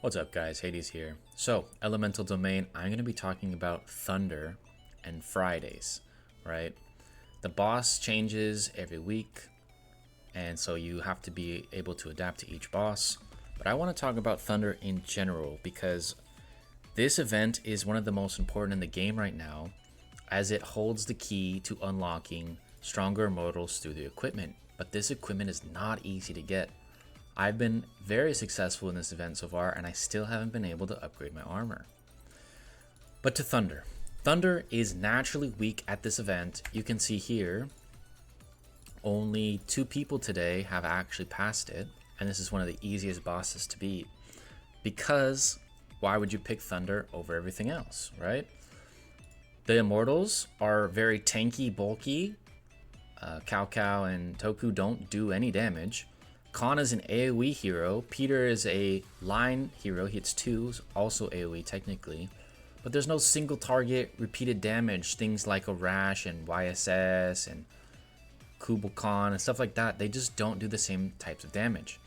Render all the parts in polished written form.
What's up, guys? Hades here. So, Elemental Domain, I'm going to be talking about Thunder and Fridays, right? The boss changes every week, and so you have to be able to adapt to each boss. But I want to talk about Thunder in general because this event is one of the most important in the game right now, as it holds the key to unlocking stronger immortals through the equipment. But this equipment is not easy to get. I've been very successful in this event so far, and I still haven't been able to upgrade my armor. But to Thunder. Thunder is naturally weak at this event. You can see here, only 2 people today have actually passed it, and this is one of the easiest bosses to beat. Because, why would you pick Thunder over everything else, right? The Immortals are very tanky, bulky. Cao Cao and Toku don't do any damage. Khan is an AoE hero. Peter is a line hero. He hits 2, also AoE technically. But there's no single target repeated damage. Things like a Rash and YSS and Kubal Khan and stuff like that. They just don't do the same types of damage.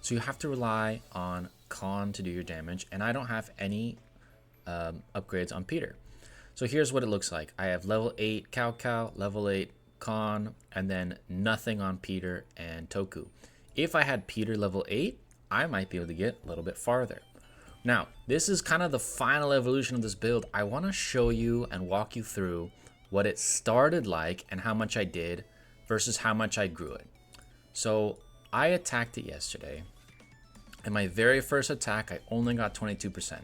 So you have to rely on Khan to do your damage. And I don't have any upgrades on Peter. So here's what it looks like. I have level 8 Cao Cao, level 8 Khan, and then nothing on Peter and Toku. If I had Peter level 8, I might be able to get a little bit farther. Now, this is kind of the final evolution of this build. I want to show you and walk you through what it started like and how much I did versus how much I grew it. So I attacked it yesterday. In my very first attack, I only got 22%.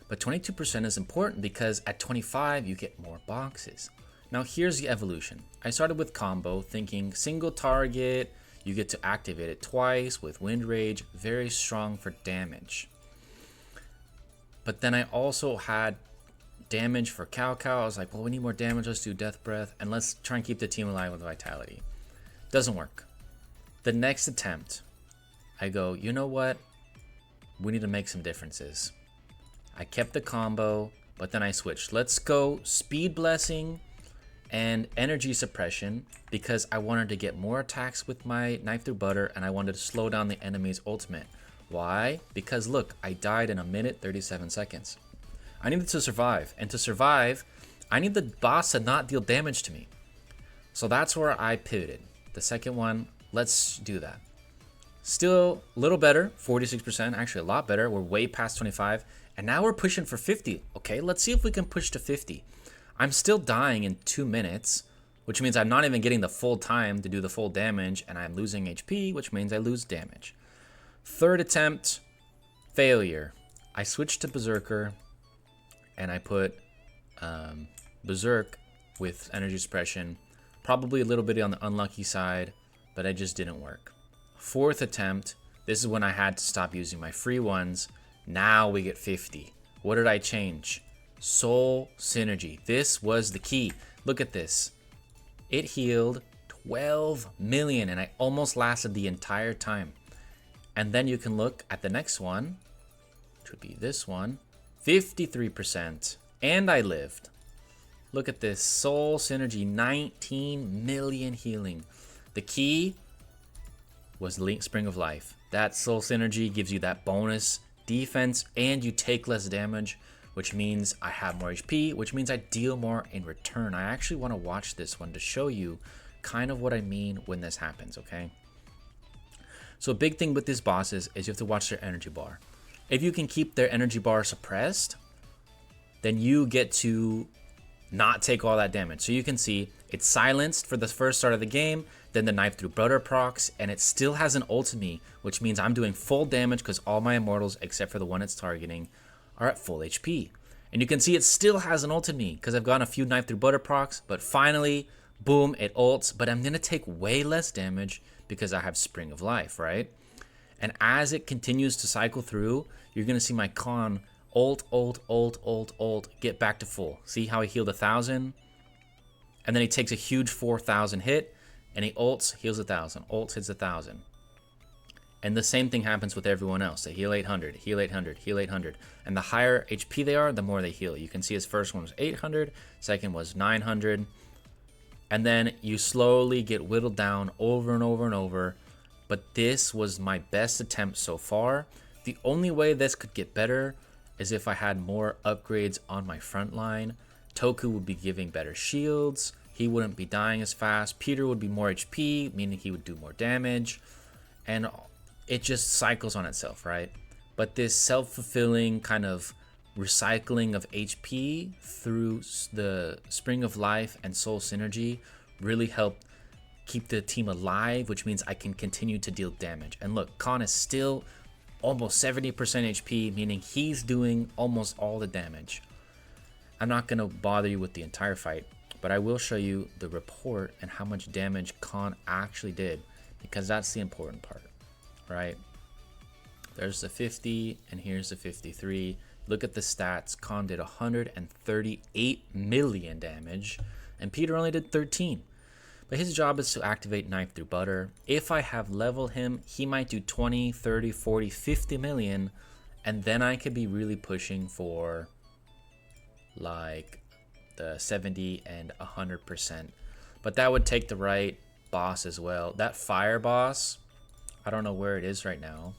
But 22% is important because at 25, you get more boxes. Now here's the evolution. I started with combo, thinking single target. You get to activate it twice with Wind Rage, very strong for damage. But then I also had damage for Cao Cao. I was like, well, we need more damage. Let's do Death Breath, and let's try and keep the team alive with Vitality. Doesn't work. The next attempt, I go, you know what? We need to make some differences. I kept the combo, but then I switched. Let's go Speed Blessing and Energy Suppression because I wanted to get more attacks with my Knife Through Butter and I wanted to slow down the enemy's ultimate. Why? Because look, I died in 1 minute 37 seconds. I needed to survive, and to survive, I need the boss to not deal damage to me. So that's where I pivoted. The second one, let's do that. Still a little better, 46%, actually a lot better. We're way past 25, and now we're pushing for 50. Okay, let's see if we can push to 50. I'm still dying in 2 minutes, which means I'm not even getting the full time to do the full damage, and I'm losing HP, which means I lose damage. Third attempt, failure. I switched to Berserker, and I put Berserk with Energy Suppression. Probably a little bit on the unlucky side, but it just didn't work. Fourth attempt, this is when I had to stop using my free ones. Now we get 50. What did I change? Soul Synergy. This was the key. Look at this. It healed 12 million and I almost lasted the entire time. And then you can look at the next one, which would be this one, 53%. And I lived. Look at this. Soul Synergy, 19 million healing. The key was Spring of Life. That Soul Synergy gives you that bonus defense and you take less damage, which means I have more HP, which means I deal more in return. I actually want to watch this one to show you kind of what I mean when this happens, okay? So a big thing with these bosses is you have to watch their energy bar. If you can keep their energy bar suppressed, then you get to not take all that damage. So you can see it's silenced for the first start of the game, then the Knife Through Butter procs, and it still has an ult to me, which means I'm doing full damage because all my immortals, except for the one it's targeting, are at full HP. And you can see it still has an ult to me because I've gotten a few Knife Through Butter procs, but finally, boom, it ults, but I'm going to take way less damage because I have Spring of Life, right? And as it continues to cycle through, you're going to see my Khan ult, get back to full. See how he healed 1,000? And then he takes a huge 4,000 hit, and he ults, heals 1,000, ults, hits 1,000. And the same thing happens with everyone else. They heal 800, heal 800, heal 800. And the higher HP they are, the more they heal. You can see his first one was 800, second was 900. And then you slowly get whittled down over and over and over. But this was my best attempt so far. The only way this could get better is if I had more upgrades on my front line. Toku would be giving better shields. He wouldn't be dying as fast. Peter would be more HP, meaning he would do more damage. And it just cycles on itself, right? But this self-fulfilling kind of recycling of HP through the Spring of Life and Soul Synergy really helped keep the team alive, which means I can continue to deal damage. And look, Khan is still almost 70% HP, meaning he's doing almost all the damage. I'm not going to bother you with the entire fight, but I will show you the report and how much damage Khan actually did, because that's the important part, right? There's the 50 and here's the 53. Look at the stats. Khan did 138 million damage and Peter only did 13. But his job is to activate Knife Through Butter. If I have leveled him, he might do 20, 30, 40, 50 million, and then I could be really pushing for like the 70 and 100%. But that would take the right boss as well. That fire boss, I don't know where it is right now,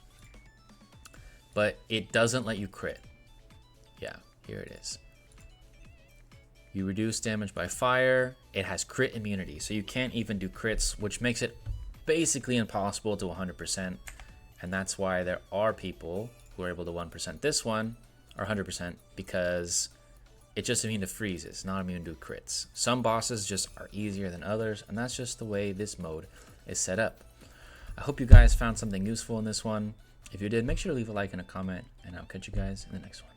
but it doesn't let you crit. Yeah, here it is. You reduce damage by fire. It has crit immunity, so you can't even do crits, which makes it basically impossible to 100%. And that's why there are people who are able to 1% this one, or 100%, because it's just immune to freezes, not immune to crits. Some bosses just are easier than others, and that's just the way this mode is set up. I hope you guys found something useful in this one. If you did, make sure to leave a like and a comment, and I'll catch you guys in the next one.